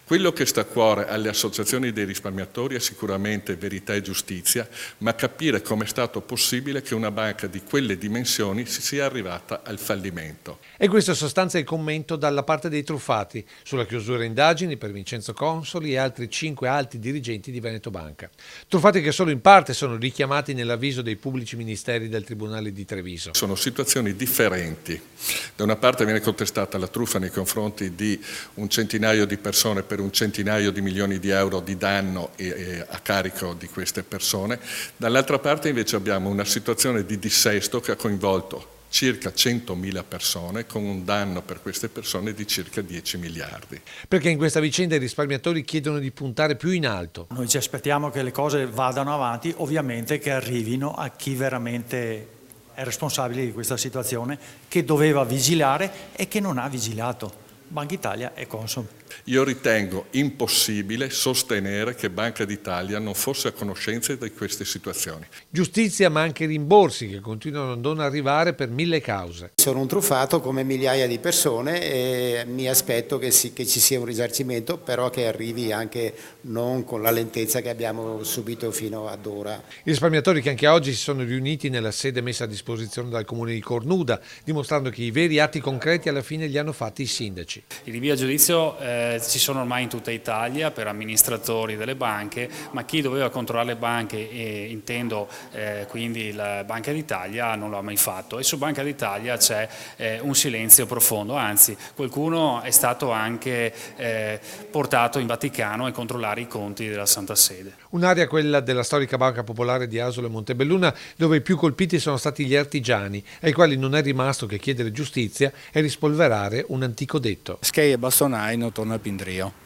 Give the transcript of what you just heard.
Quello che sta a cuore alle associazioni dei risparmiatori è sicuramente verità e giustizia, ma capire come è stato possibile che una banca di quelle dimensioni si sia arrivata al fallimento. E questo in sostanza è il commento dalla parte dei truffati sulla chiusura indagini per Vincenzo Consoli e altri 5 alti dirigenti di Veneto Banca. Truffati che solo in parte sono richiamati nell'avviso dei pubblici ministeri del Tribunale di Treviso. Sono situazioni differenti. Da una parte viene contestata la truffa nei confronti di un centinaio di persone per un centinaio di milioni di euro di danno a carico di queste persone. Dall'altra parte invece abbiamo una situazione di dissesto che ha coinvolto circa 100.000 persone con un danno per queste persone di circa 10 miliardi. Perché in questa vicenda i risparmiatori chiedono di puntare più in alto. Noi ci aspettiamo che le cose vadano avanti, ovviamente che arrivino a chi veramente è responsabile di questa situazione, che doveva vigilare e che non ha vigilato. Banca Italia e Consob. Io ritengo impossibile sostenere che Banca d'Italia non fosse a conoscenza di queste situazioni. Giustizia ma anche rimborsi che continuano a non arrivare per 1000 cause. Sono un truffato come migliaia di persone e mi aspetto che ci sia un risarcimento, però che arrivi anche non con la lentezza che abbiamo subito fino ad ora. I risparmiatori che anche oggi si sono riuniti nella sede messa a disposizione dal Comune di Cornuda, dimostrando che i veri atti concreti alla fine li hanno fatti i sindaci. I rinvii a giudizio ci sono ormai in tutta Italia per amministratori delle banche, ma chi doveva controllare le banche, e intendo quindi la Banca d'Italia, non lo ha mai fatto, e su Banca d'Italia c'è un silenzio profondo, anzi qualcuno è stato anche portato in Vaticano a controllare i conti della Santa Sede. Un'area, quella della storica Banca Popolare di Asolo e Montebelluna, dove i più colpiti sono stati gli artigiani, ai quali non è rimasto che chiedere giustizia e rispolverare un antico detto. Schei e bastonai non torna Pindrio.